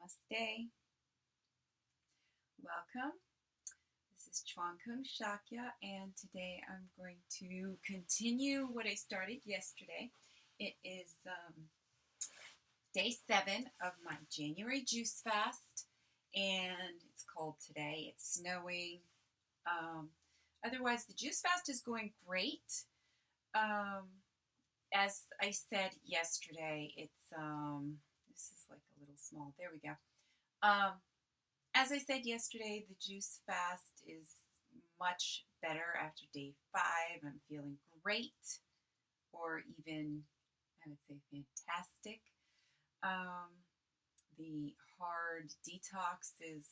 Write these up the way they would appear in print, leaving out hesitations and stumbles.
Namaste. Welcome. This is Chuankung Shakya, and today I'm going to continue what I started yesterday. It is day 7 of my January juice fast, and it's cold today. It's snowing. Otherwise, the juice fast is going great. As I said yesterday, it's this is like a little small. There we go. As I said yesterday, the juice fast is much better after day 5. I'm feeling great, or even, I would say, fantastic. The hard detox is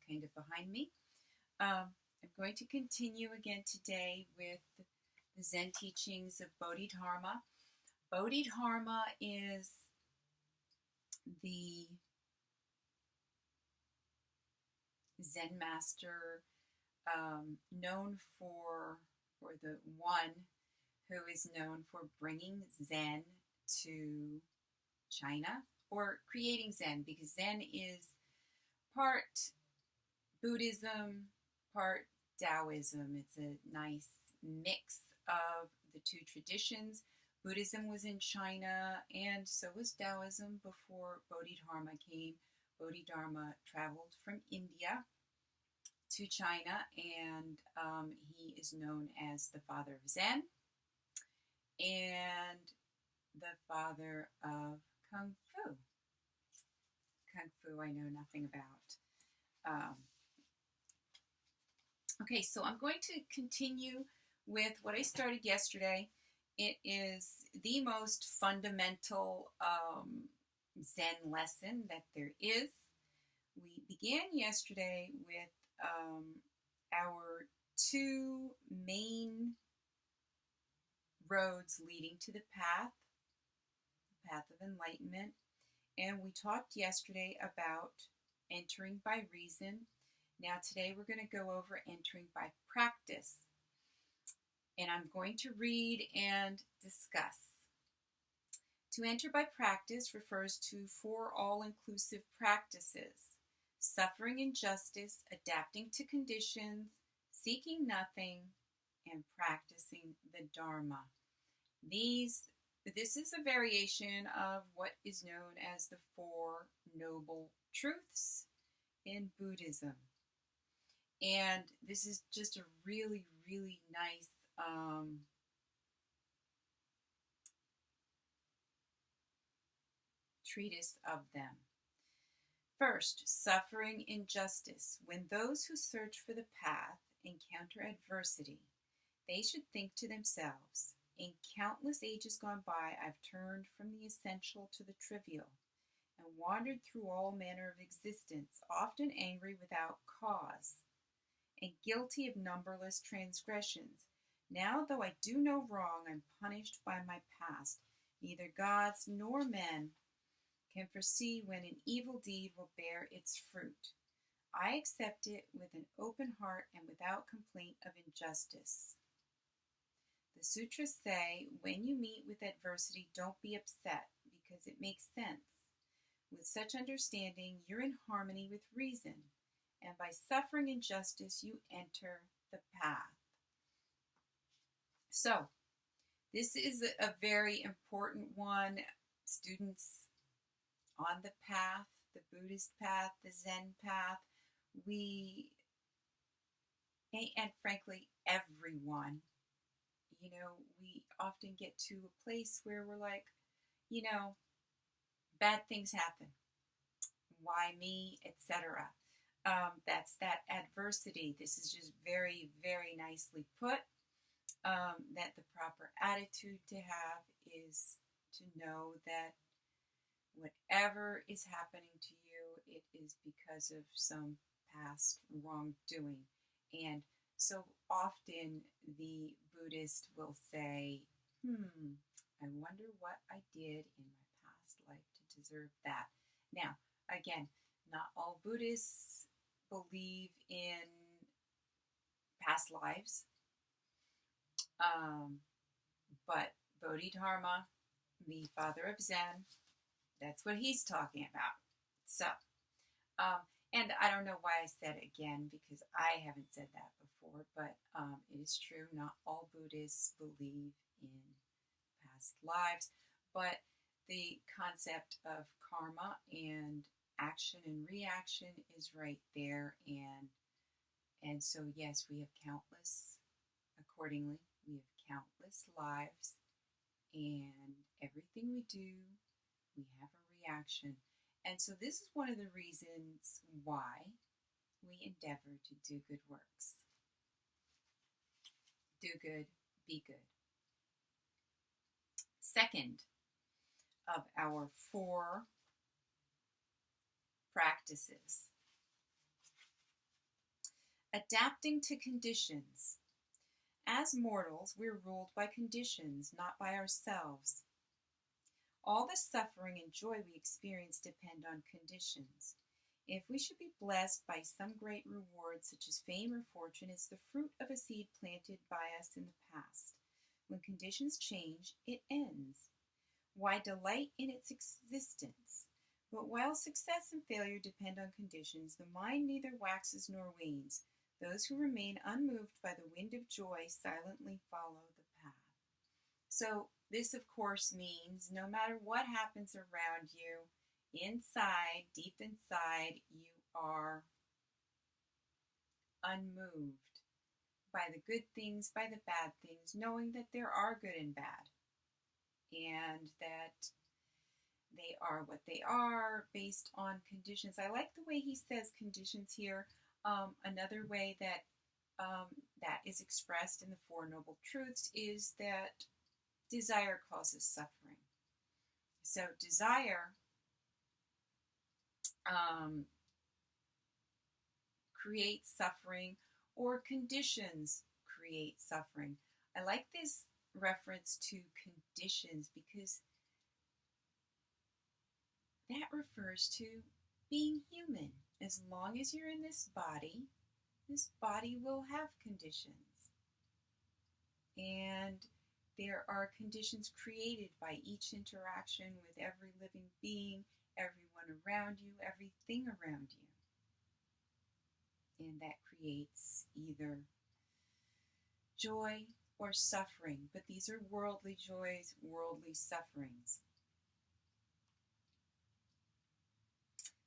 kind of behind me. I'm going to continue again today with the Zen teachings of Bodhidharma. Bodhidharma is the Zen master known for, or the one who is known for bringing Zen to China, or creating Zen, because Zen is part Buddhism, part Taoism. It's a nice mix of the two traditions. Buddhism was in China, and so was Taoism before Bodhidharma came. Bodhidharma traveled from India to China, and he is known as the father of Zen and the father of Kung Fu. Kung Fu I know nothing about. Okay, so I'm going to continue with what I started yesterday. It is the most fundamental Zen lesson that there is. We began yesterday with our 2 main roads leading to the path of enlightenment. And we talked yesterday about entering by reason. Now today we're going to go over entering by practice. And I'm going to read and discuss. To enter by practice refers to 4 all-inclusive practices: suffering injustice, adapting to conditions, seeking nothing, and practicing the Dharma. This is a variation of what is known as the 4 Noble Truths in Buddhism. And this is just a really, really nice treatise of them. First, suffering injustice. When those who search for the path encounter adversity, they should think to themselves, in countless ages gone by, I've turned from the essential to the trivial, and wandered through all manner of existence, often angry without cause, and guilty of numberless transgressions. Now, though I do no wrong, I'm punished by my past. Neither gods nor men can foresee when an evil deed will bear its fruit. I accept it with an open heart and without complaint of injustice. The sutras say, when you meet with adversity, don't be upset, because it makes sense. With such understanding, you're in harmony with reason, and by suffering injustice, you enter the path. So, this is a very important one. Students on the path, the Buddhist path, the Zen path, and frankly, everyone, we often get to a place where we're like, bad things happen. Why me, etc. That's that adversity. This is just very, very nicely put. That the proper attitude to have is to know that whatever is happening to you, it is because of some past wrongdoing. And so often the Buddhist will say, I wonder what I did in my past life to deserve that. Now, again, not all Buddhists believe in past lives, but Bodhidharma, the father of Zen, that's what he's talking about. So, And I don't know why I said it again, because I haven't said that before, but it is true. Not all Buddhists believe in past lives, but the concept of karma and action and reaction is right there, and so yes, we have countless, accordingly, we have countless lives, and everything we do, we have a reaction. And so this is one of the reasons why we endeavor to do good works. Do good, be good. Second of our 4 practices, adapting to conditions. As mortals, we're ruled by conditions, not by ourselves. All the suffering and joy we experience depend on conditions. If we should be blessed by some great reward, such as fame or fortune, it's the fruit of a seed planted by us in the past. When conditions change, it ends. Why delight in its existence? But while success and failure depend on conditions, the mind neither waxes nor wanes. Those who remain unmoved by the wind of joy silently follow the path. So this, of course, means no matter what happens around you, inside, deep inside, you are unmoved by the good things, by the bad things, knowing that there are good and bad, and that they are what they are based on conditions. I like the way he says conditions here. Another way that that is expressed in the Four Noble Truths is that desire causes suffering. So desire creates suffering, or conditions create suffering. I like this reference to conditions because that refers to being human. As long as you're in this body will have conditions. And there are conditions created by each interaction with every living being, everyone around you, everything around you. And that creates either joy or suffering. But these are worldly joys, worldly sufferings.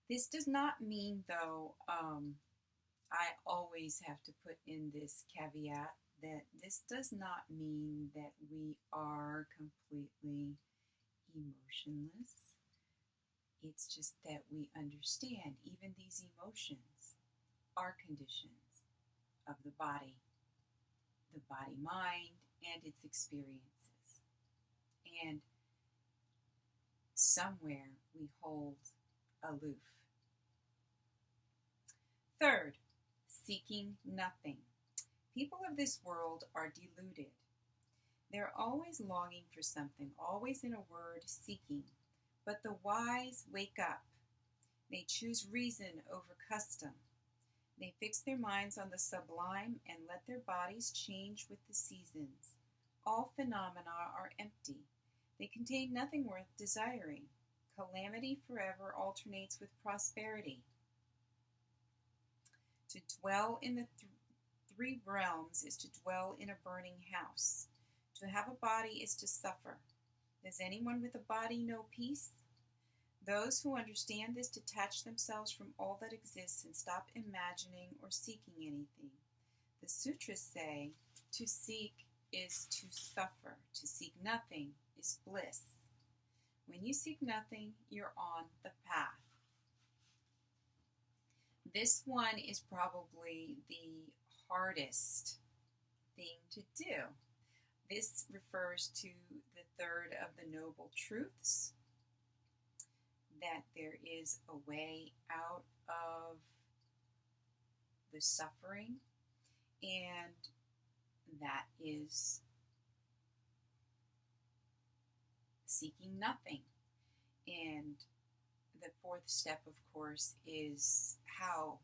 This does not mean, though, I always have to put in this caveat, that this does not mean that we are completely emotionless. It's just that we understand even these emotions are conditions of the body-mind, and its experiences. And somewhere we hold aloof. Third, seeking nothing. People of this world are deluded. They're always longing for something, always, in a word, seeking. But the wise wake up. They choose reason over custom. They fix their minds on the sublime and let their bodies change with the seasons. All phenomena are empty. They contain nothing worth desiring. Calamity forever alternates with prosperity. To dwell in the 3 realms is to dwell in a burning house. To have a body is to suffer. Does anyone with a body know peace? Those who understand this detach themselves from all that exists and stop imagining or seeking anything. The sutras say, to seek is to suffer. To seek nothing is bliss. When you seek nothing, you're on the path. This one is probably the hardest thing to do. This refers to the third of the Noble Truths, that there is a way out of the suffering, and that is seeking nothing. And the 4th step, of course, is how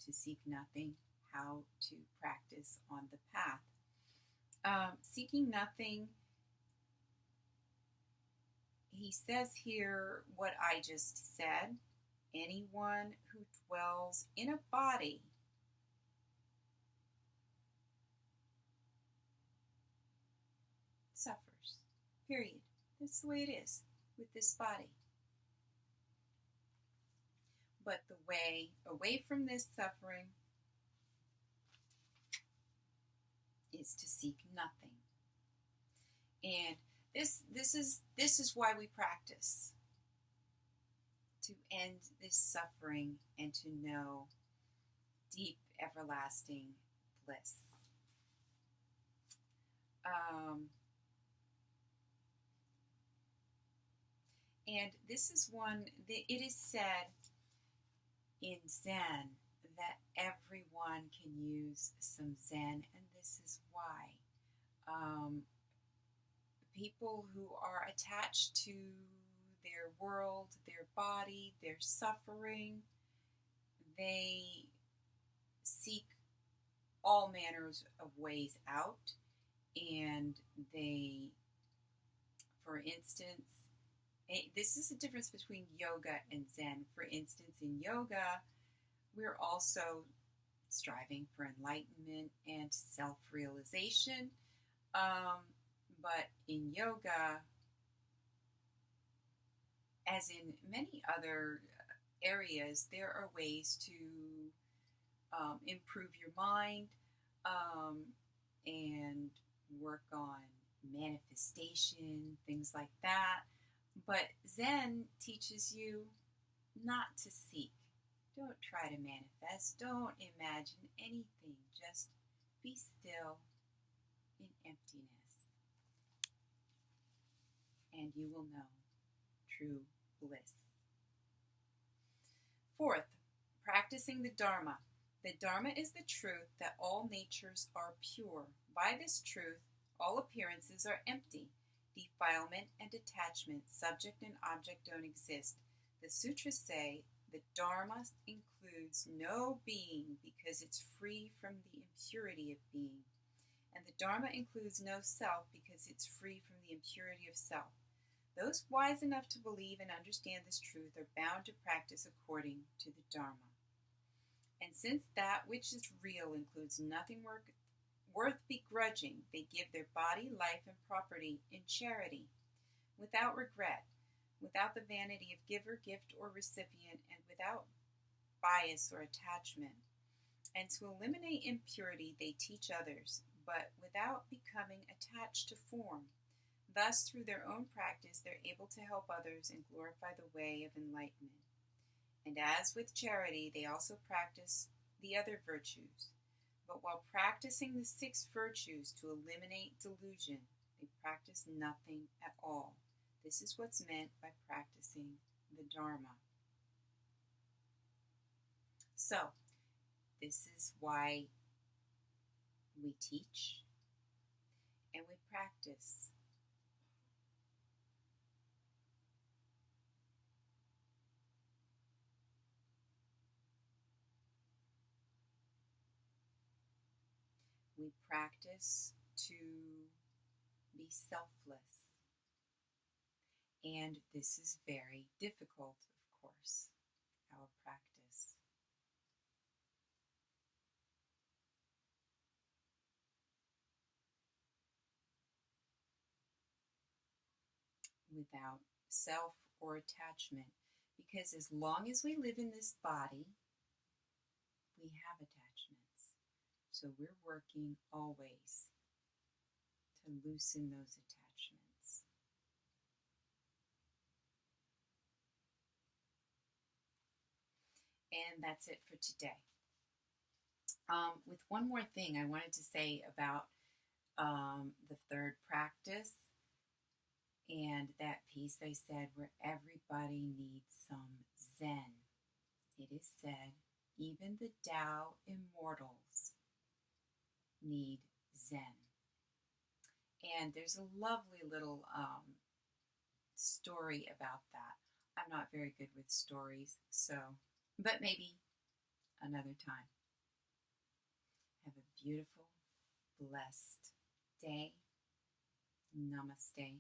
to seek nothing, how to practice on the path. Seeking nothing, he says here what I just said, anyone who dwells in a body suffers. Period. That's the way it is with this body. But the way away from this suffering is to seek nothing. And this is why we practice. To end this suffering and to know deep, everlasting bliss. And this is one, it is said in Zen that everyone can use some Zen, and this is why. People who are attached to their world, their body, their suffering, they seek all manners of ways out, and they, for instance, this is the difference between yoga and Zen. For instance, in yoga, we're also striving for enlightenment and self-realization. But in yoga, as in many other areas, there are ways to improve your mind and work on manifestation, things like that. But Zen teaches you not to seek. Don't try to manifest. Don't imagine anything. Just be still in emptiness. And you will know true bliss. Fourth, practicing the Dharma. The Dharma is the truth that all natures are pure. By this truth, all appearances are empty. Defilement and detachment, subject and object, don't exist. The sutras say the Dharma includes no being because it's free from the impurity of being. And the Dharma includes no self because it's free from the impurity of self. Those wise enough to believe and understand this truth are bound to practice according to the Dharma. And since that which is real includes nothing worth begrudging, they give their body, life, and property in charity, without regret, without the vanity of giver, gift, or recipient, and without bias or attachment. And to eliminate impurity, they teach others, but without becoming attached to form. Thus, through their own practice, they're able to help others and glorify the way of enlightenment. And as with charity, they also practice the other virtues. But while practicing the 6 virtues to eliminate delusion, they practice nothing at all. This is what's meant by practicing the Dharma. So, this is why we teach and we practice. We practice to be selfless. And this is very difficult, of course, our practice. Without self or attachment. Because as long as we live in this body, we have attachments. So we're working always to loosen those attachments. And that's it for today. With one more thing I wanted to say about the third practice and that piece I said where everybody needs some Zen. It is said, even the Tao immortals need Zen. And there's a lovely little story about that. I'm not very good with stories, but maybe another time. Have a beautiful, blessed day. Namaste.